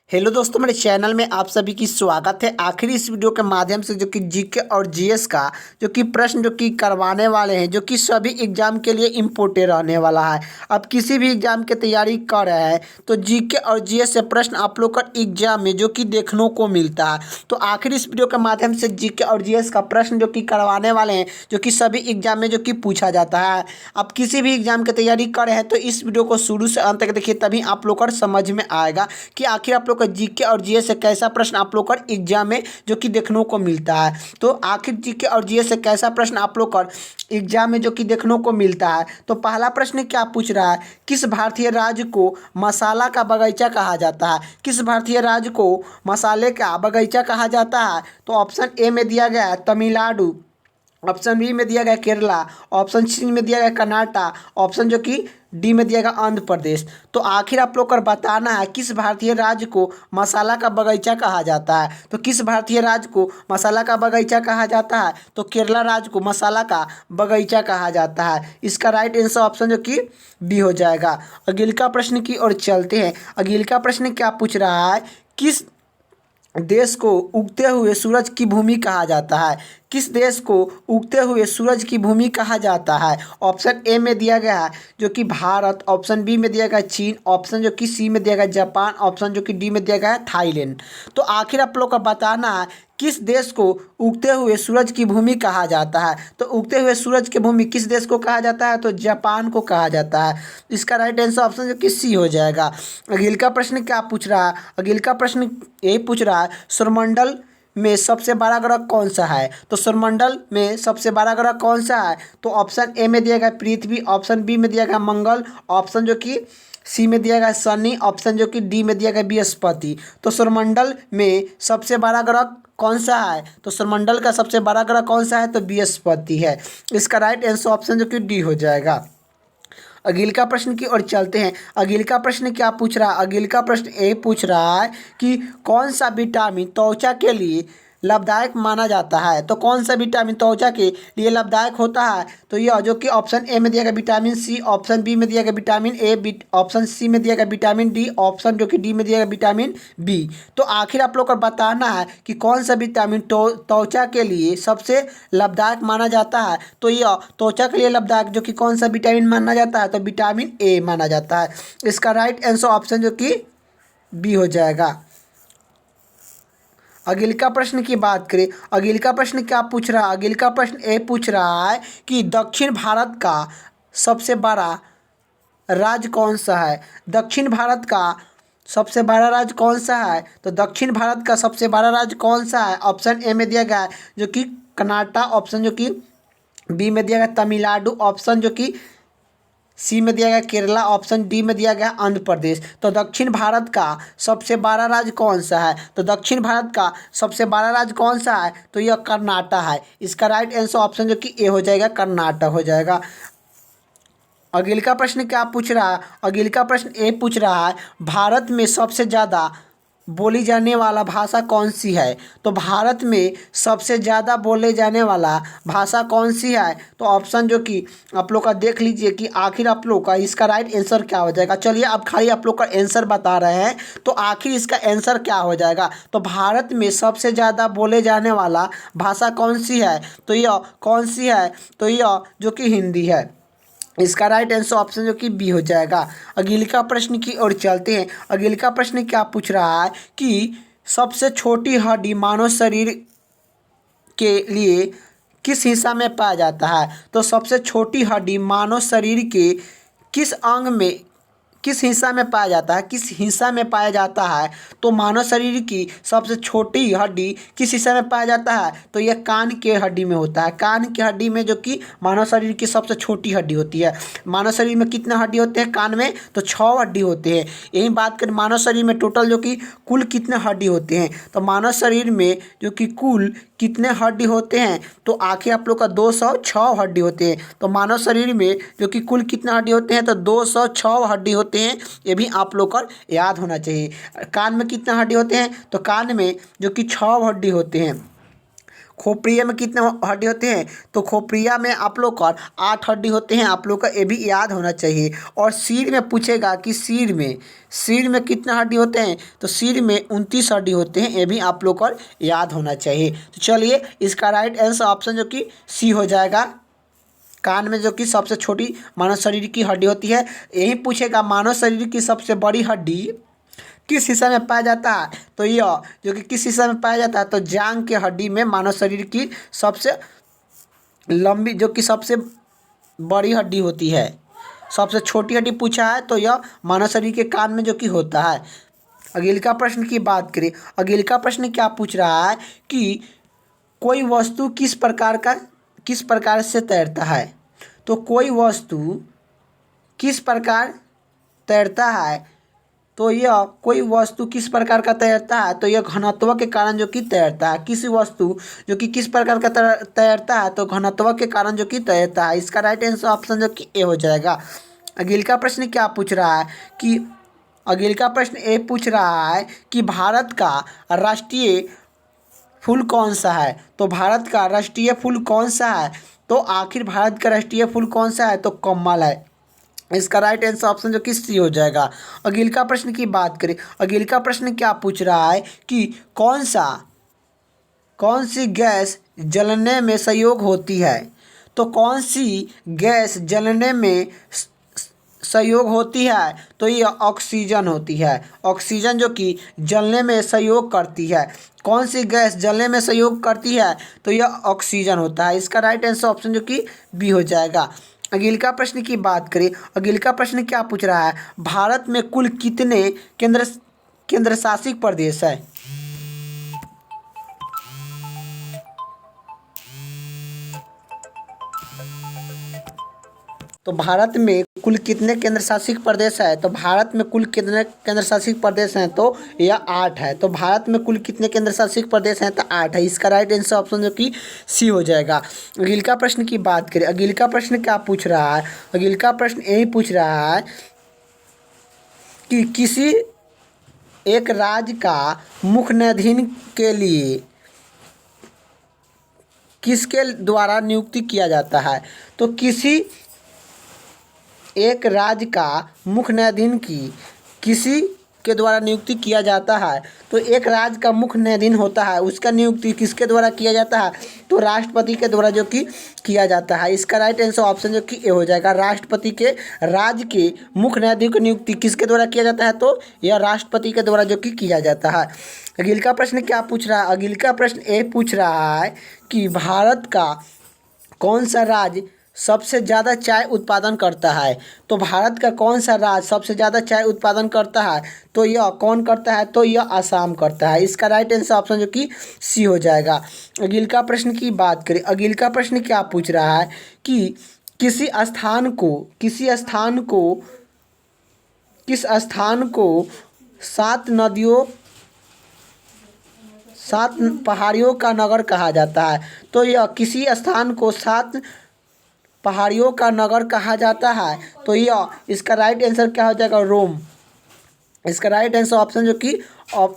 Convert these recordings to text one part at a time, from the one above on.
Hello दोस्तों, मेरे channel में आप सभी की स्वागत है। आखिर इस वीडियो के माध्यम से जो कि जीके और जीएस का जो कि प्रश्न जो कि करवाने वाले हैं, जो कि सभी एग्जाम के लिए इम्पोर्टेंट रहने वाला है। अब किसी भी एग्जाम की तैयारी कर रहे हैं तो जीके और जीएस से प्रश्न आप लोग का एग्जाम में जो कि देखने को मिलता है। तो आखिर इस वीडियो के माध्यम से जीके और जीएस का प्रश्न जो कि करवाने वाले हैं, जो कि सभी एग्जाम में जो कि पूछा जाता है। अब किसी भी एग्जाम की तैयारी कर रहे हैं तो इस वीडियो को शुरू से अंत तक देखिए, तभी आप लोग का समझ में आएगा कि आखिर आप लोग का जीके और जीएस से कैसा प्रश्न आप लोग का एग्जाम में जो कि देखने को मिलता है। तो आखिर जीके और जीएस से कैसा प्रश्न आप लोग का एग्जाम में जो कि देखने को मिलता है। तो पहला प्रश्न क्या पूछ रहा है, किस भारतीय राज्य को मसाला का बगीचा कहा जाता है? किस भारतीय राज्य को मसाले का बगीचा कहा जाता है? तो ऑप्शन ए में दिया गया है तमिलनाडु, ऑप्शन बी में दिया गया केरला, ऑप्शन सी में दिया गया कर्नाटक, ऑप्शन जो कि डी में दिया गया आंध्र प्रदेश। तो आखिर आप लोग को बताना है किस भारतीय राज्य को मसाला का बगीचा कहा जाता है। तो किस भारतीय राज्य को मसाला का बगीचा कहा जाता है? तो केरला राज्य को मसाला का बगीचा कहा जाता है। इसका राइट आंसर ऑप्शन जो कि बी हो जाएगा। अगला प्रश्न की ओर चलते हैं। अगला प्रश्न क्या पूछ रहा है, किस देश को उगते हुए सूरज की भूमि कहा जाता है? किस देश को उगते हुए सूरज की भूमि कहा जाता है? ऑप्शन ए में दिया गया है जो कि भारत, ऑप्शन बी में दिया गया चीन, ऑप्शन जो कि सी में दिया गया जापान, ऑप्शन जो कि डी में दिया गया है थाईलैंड। तो आखिर आप लोग का बताना है किस देश को उगते हुए सूरज की भूमि कहा जाता है। तो उगते हुए सूरज की भूमि किस देश को कहा जाता है? तो जापान को कहा जाता है। इसका राइट आंसर ऑप्शन जो कि सी हो जाएगा। अगला प्रश्न क्या पूछ रहा है? अगला प्रश्न ये पूछ रहा है, सौरमंडल में सबसे बड़ा ग्रह कौन सा है? तो सौरमंडल में सबसे बड़ा ग्रह कौन सा है? तो ऑप्शन ए में दिया गया पृथ्वी, ऑप्शन बी में दिया गया मंगल, ऑप्शन जो कि सी में दिया गया शनि, ऑप्शन जो कि डी में दिया गया बृहस्पति। तो सौरमंडल में सबसे बड़ा ग्रह कौन सा है? तो सौरमंडल का सबसे बड़ा ग्रह कौन सा है? तो बृहस्पति है। इसका राइट आंसर ऑप्शन जो कि डी हो जाएगा। अगला प्रश्न की ओर चलते हैं। अगला प्रश्न क्या पूछ रहा है? अगला प्रश्न ये पूछ रहा है कि कौन सा विटामिन त्वचा के लिए लाभदायक माना जाता है? तो कौन सा विटामिन त्वचा के लिए लाभदायक होता है? तो यह जो कि ऑप्शन ए में दिया गया विटामिन सी, ऑप्शन बी में दिया गया विटामिन ए, ऑप्शन सी में दिया गया विटामिन डी, ऑप्शन जो कि डी में दिया गया विटामिन बी। तो आखिर आप लोग को बताना है कि कौन सा विटामिन त्वचा के लिए सबसे लाभदायक माना जाता है। तो यह त्वचा के लिए लाभदायक जो कि कौन सा विटामिन माना जाता है? तो विटामिन ए माना जाता है। इसका राइट आंसर ऑप्शन जो कि बी हो जाएगा। अगला प्रश्न की बात करें। अगला प्रश्न क्या पूछ रहा है? अगला प्रश्न ये पूछ रहा है कि दक्षिण भारत का सबसे बड़ा राज्य कौन सा है? दक्षिण भारत का सबसे बड़ा राज्य कौन सा है? तो दक्षिण भारत का सबसे बड़ा राज्य कौन सा है? ऑप्शन ए में दिया गया है जो कि कर्नाटक, ऑप्शन जो कि बी में दिया गया तमिलनाडु, ऑप्शन जो कि सी में दिया गया केरला, ऑप्शन डी में दिया गया आंध्र प्रदेश। तो दक्षिण भारत का सबसे बड़ा राज्य कौन सा है? तो दक्षिण भारत का सबसे बड़ा राज्य कौन सा है? तो यह कर्नाटक है। इसका राइट आंसर ऑप्शन जो कि ए हो जाएगा, कर्नाटक हो जाएगा। अगला प्रश्न क्या पूछ रहा है? अगला प्रश्न ये पूछ रहा है, भारत में सबसे ज़्यादा बोली जाने वाला भाषा कौन सी है? तो भारत में सबसे ज़्यादा बोले जाने वाला भाषा कौन सी है? तो ऑप्शन जो कि आप लोग का देख लीजिए कि आखिर आप लोग का इसका राइट आंसर क्या हो जाएगा। चलिए अब खाली आप लोग का आंसर बता रहे हैं, तो आखिर इसका आंसर क्या हो जाएगा। तो भारत में सबसे ज़्यादा बोले जाने वाला भाषा कौन सी है? तो यह कौन सी है? तो यह जो कि हिंदी है। इसका राइट आंसर ऑप्शन जो कि बी हो जाएगा। अगला प्रश्न की ओर चलते हैं। अगला प्रश्न क्या पूछ रहा है कि सबसे छोटी हड्डी मानव शरीर के लिए किस हिस्सा में पाया जाता है? तो सबसे छोटी हड्डी मानव शरीर के किस अंग में, किस हिस्सा में पाया जाता है? किस हिस्सा में पाया जाता है? तो मानव शरीर की सबसे छोटी हड्डी किस हिस्सा में पाया जाता है? तो यह कान के हड्डी में होता है। कान की हड्डी में जो कि मानव शरीर की सबसे छोटी हड्डी होती है। मानव शरीर में कितने हड्डी होते हैं कान में? तो 6 हड्डी होते हैं। यही बात करें मानव शरीर में टोटल जो कि कुल कितने हड्डी होते हैं, तो मानव शरीर में जो कि कुल कितने हड्डी होते हैं? तो आखिर आप लोग का 206 हड्डी होते हैं। तो मानव शरीर में जो कि कुल कितने हड्डी होते हैं? तो 206 हड्डी होते हैं। ये भी आप लोग को याद होना चाहिए। कान में कितने हड्डी होते हैं? तो कान में जो कि 6 हड्डी होते हैं। खोपड़िया में कितने हड्डी होते हैं? तो खोपड़िया में आप लोग का 8 हड्डी होते हैं, आप लोग का ये भी याद होना चाहिए। और सिर में पूछेगा कि सिर में कितने हड्डी होते हैं? तो सिर में 29 हड्डी होते हैं, ये भी आप लोग को याद होना चाहिए। तो चलिए इसका राइट आंसर ऑप्शन जो कि सी हो जाएगा। कान में जो कि सबसे छोटी मानव शरीर की हड्डी होती है। यही पूछेगा मानव शरीर की सबसे बड़ी हड्डी किस हिस्से में पाया जाता है? तो यह जो कि किस हिस्से में पाया जाता है? तो जांघ के हड्डी में मानव शरीर की सबसे लंबी जो कि सबसे बड़ी हड्डी होती है। सबसे छोटी हड्डी पूछा है तो यह मानव शरीर के कान में जो कि होता है। अगले का प्रश्न की बात करें। अगले का प्रश्न क्या पूछ रहा है कि कोई वस्तु किस प्रकार से तैरता है? तो कोई वस्तु किस प्रकार तैरता है? तो यह कोई वस्तु किस प्रकार का तैरता है? तो यह घनत्व के कारण जो कि तैरता है। किसी वस्तु जो कि किस प्रकार का तैरता है? तो घनत्व के कारण जो कि तैरता है। इसका राइट आंसर ऑप्शन जो कि ए हो जाएगा। अगले का प्रश्न क्या पूछ रहा है कि अगले का प्रश्न ए पूछ रहा है कि भारत का राष्ट्रीय फूल कौन सा है? तो भारत का राष्ट्रीय फूल कौन सा है? तो आखिर भारत का राष्ट्रीय फूल कौन सा है? तो कमल है। इसका राइट आंसर ऑप्शन जो कि सी हो जाएगा। अगले का प्रश्न की बात करें। अगले का प्रश्न क्या पूछ रहा है कि कौन सी गैस जलने में सहयोग होती है? तो कौन सी गैस जलने में सहयोग होती है? तो ये ऑक्सीजन होती है। ऑक्सीजन जो कि जलने में सहयोग करती है। कौन सी गैस जलने में सहयोग करती है? तो यह ऑक्सीजन होता है। इसका राइट आंसर ऑप्शन जो कि बी हो जाएगा। अगले का प्रश्न की बात करें। अगले का प्रश्न क्या पूछ रहा है? भारत में कुल कितने केंद्र शासित प्रदेश है? तो भारत में कुल कितने केंद्र शासित प्रदेश है? तो भारत में कुल कितने केंद्र शासित प्रदेश हैं? तो यह 8 है। तो भारत में कुल कितने केंद्र शासित प्रदेश हैं? तो 8 है। इसका राइट आंसर ऑप्शन जो कि सी हो जाएगा। अगले का प्रश्न की बात करें। अगले का प्रश्न क्या पूछ रहा है? अगले का प्रश्न यही पूछ रहा है कि किसी एक राज्य का मुख्य न्यायाधीश के लिए किसके द्वारा नियुक्ति किया जाता है? तो किसी एक राज्य का मुख्य न्यायाधीश किसी के द्वारा नियुक्ति किया जाता है। तो एक राज्य का मुख्य न्यायाधीश होता है, उसका नियुक्ति किसके द्वारा किया जाता है? तो राष्ट्रपति के द्वारा जो कि किया जाता है। इसका राइट आंसर ऑप्शन जो कि ए हो जाएगा। राष्ट्रपति के राज्य के मुख्य न्यायाधीश की नियुक्ति किसके द्वारा किया जाता है? तो यह राष्ट्रपति के द्वारा जो कि किया जाता है। अगले का प्रश्न क्या पूछ रहा है? अगले का प्रश्न ए पूछ रहा है कि भारत का कौन सा राज्य सबसे ज़्यादा चाय उत्पादन करता है? तो भारत का कौन सा राज्य सबसे ज़्यादा चाय उत्पादन करता है? तो यह कौन करता है? तो यह असम करता है। इसका राइट आंसर ऑप्शन जो कि सी हो जाएगा। अगले का प्रश्न की बात करें। अगले का प्रश्न क्या पूछ रहा है कि किस स्थान को 7 पहाड़ियों का नगर कहा जाता है? तो यह किसी स्थान को 7 पहाड़ियों का नगर कहा जाता है। तो यह इसका राइट आंसर क्या हो जाएगा? रोम। इसका राइट आंसर ऑप्शन जो कि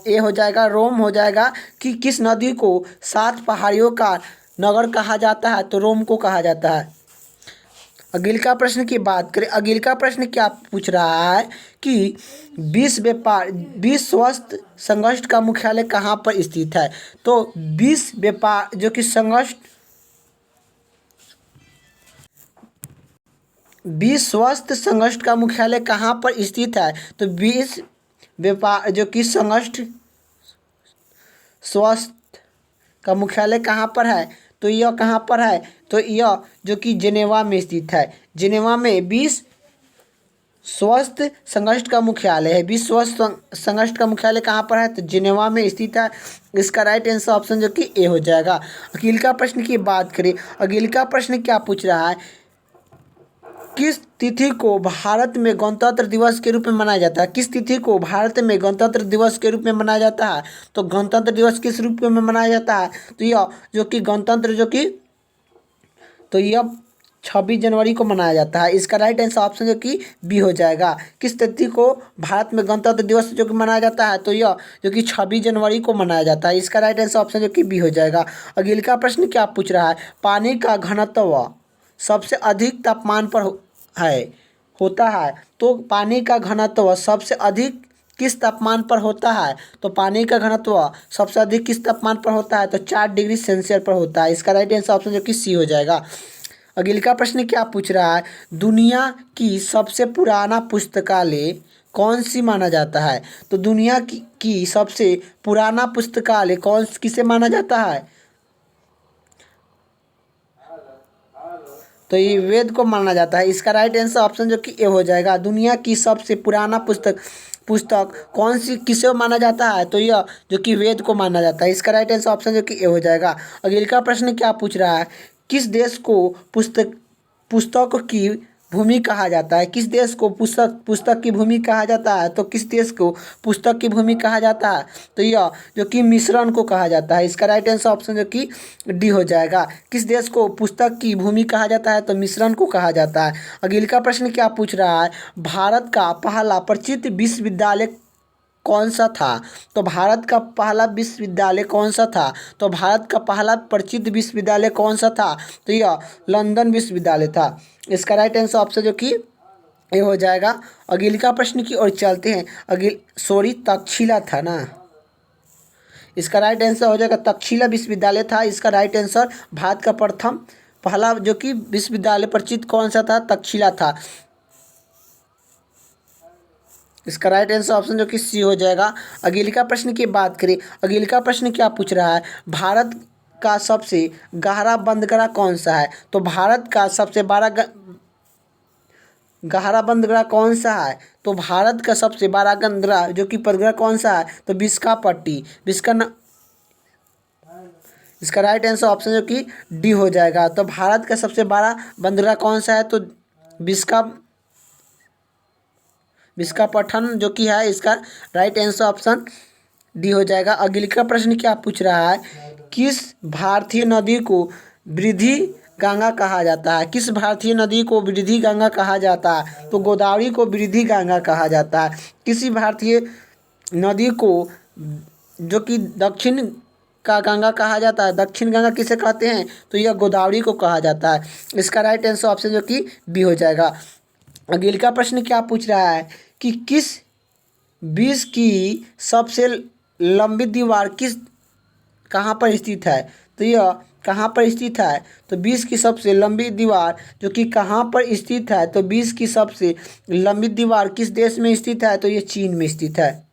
ए हो जाएगा, रोम हो जाएगा। कि किस नदी को 7 पहाड़ियों का नगर कहा जाता है? तो रोम को कहा जाता है। अगले का प्रश्न की बात करें। अगले का प्रश्न क्या पूछ रहा है कि विश्व स्वास्थ्य संगठन का मुख्यालय कहाँ पर स्थित है? तो विश्व स्वास्थ्य संगठन का मुख्यालय कहाँ पर स्थित है? तो विश्व व्यापार जो कि संगठन स्वास्थ्य का मुख्यालय कहाँ पर है? तो यह कहाँ पर है? तो यह जो कि जेनेवा में स्थित है। जेनेवा में विश्व स्वास्थ्य संगठन का मुख्यालय है। विश्व स्वास्थ्य संगठन का मुख्यालय कहाँ पर है? तो जेनेवा में स्थित है। इसका राइट आंसर ऑप्शन जो कि ए हो जाएगा। अगले का प्रश्न की बात करें। अगले का प्रश्न क्या पूछ रहा है? किस तिथि को भारत में गणतंत्र दिवस के रूप में मनाया जाता है? किस तिथि को भारत में गणतंत्र दिवस के रूप में मनाया जाता है? तो गणतंत्र दिवस किस रूप में मनाया जाता है? तो यह जो कि गणतंत्र जो कि तो यह 26 जनवरी को मनाया जाता है। इसका राइट आंसर ऑप्शन जो कि बी हो जाएगा। किस तिथि को भारत में गणतंत्र दिवस जो कि मनाया जाता है, तो यह जो कि 26 जनवरी को मनाया जाता है। इसका राइट आंसर ऑप्शन जो कि बी हो जाएगा। अगले का प्रश्न क्या पूछ रहा है, पानी का घनत्व सबसे अधिक तापमान पर होता है, तो पानी का घनत्व सबसे अधिक किस तापमान पर होता है, तो पानी का घनत्व सबसे अधिक किस तापमान पर होता है, तो 4 डिग्री सेल्सियस पर होता है। इसका राइट आंसर ऑप्शन जो कि सी हो जाएगा। अगले का प्रश्न क्या पूछ रहा है, दुनिया की सबसे पुराना पुस्तकालय कौन सी माना जाता है, तो दुनिया की सबसे पुराना पुस्तकालय किसे माना जाता है, तो ये वेद को माना जाता है। इसका राइट आंसर ऑप्शन जो कि ए हो जाएगा। दुनिया की सबसे पुराना पुस्तक कौन सी किसे माना जाता है, तो यह जो कि वेद को माना जाता है। इसका राइट आंसर ऑप्शन जो कि ए हो जाएगा। अगले का प्रश्न क्या पूछ रहा है, किस देश को पुस्तक की भूमि कहा जाता है, किस देश को पुस्तक की भूमि कहा जाता है, तो किस देश को पुस्तक की भूमि कहा जाता है, तो यह जो कि मिश्रण को कहा जाता है। इसका राइट आंसर ऑप्शन जो कि डी हो जाएगा। किस देश को पुस्तक की भूमि कहा जाता है, तो मिश्रण को कहा जाता है। अगले का प्रश्न क्या पूछ रहा है, भारत का पहला प्रचलित विश्वविद्यालय कौन सा था, तो भारत का पहला विश्वविद्यालय कौन सा था, तो भारत का पहला प्रचलित विश्वविद्यालय कौन सा था, तो यह लंदन विश्वविद्यालय था। इसका राइट आंसर ऑप्शन जो कि ये हो जाएगा। अगले का प्रश्न की ओर चलते हैं। तक्षशिला था ना, इसका राइट आंसर हो जाएगा तक्षशिला विश्वविद्यालय था। इसका राइट आंसर भारत का पहला जो कि विश्वविद्यालय प्रचलित कौन सा था, तक्षशिला था। इसका राइट आंसर ऑप्शन जो कि सी हो जाएगा। अगले का प्रश्न की बात करें, अगले का प्रश्न क्या पूछ रहा है, भारत का सबसे गहरा बंदरगाह कौन सा है, तो भारत का सबसे बड़ा गहरा बंदरगाह कौन सा है, तो भारत का सबसे बड़ा बंदरगाह जो कि बंदरगाह कौन सा है, तो इसका राइट आंसर ऑप्शन जो कि डी हो जाएगा। तो भारत का सबसे बड़ा बंदरगाह कौन सा है, तो विशाखापट्टनम जो कि है, इसका राइट आंसर ऑप्शन डी हो जाएगा। अगले का प्रश्न क्या पूछ रहा है, किस भारतीय नदी को वृद्धि गंगा कहा जाता है, किस भारतीय नदी को वृद्धि गंगा कहा जाता है, तो गोदावरी को वृद्धि गंगा कहा जाता है। किसी भारतीय नदी को जो कि दक्षिण का गंगा कहा जाता है, दक्षिण गंगा किसे कहते हैं, तो यह गोदावरी को कहा जाता है। इसका राइट आंसर ऑप्शन जो कि बी हो जाएगा। अगले का प्रश्न क्या पूछ रहा है कि किस विश्व की सबसे लंबी दीवार कहाँ पर स्थित है, तो यह कहाँ पर स्थित है, तो विश्व की सबसे लंबी दीवार जो कि कहाँ पर स्थित है, तो विश्व की सबसे लंबी दीवार किस देश में स्थित है, तो ये चीन में स्थित है।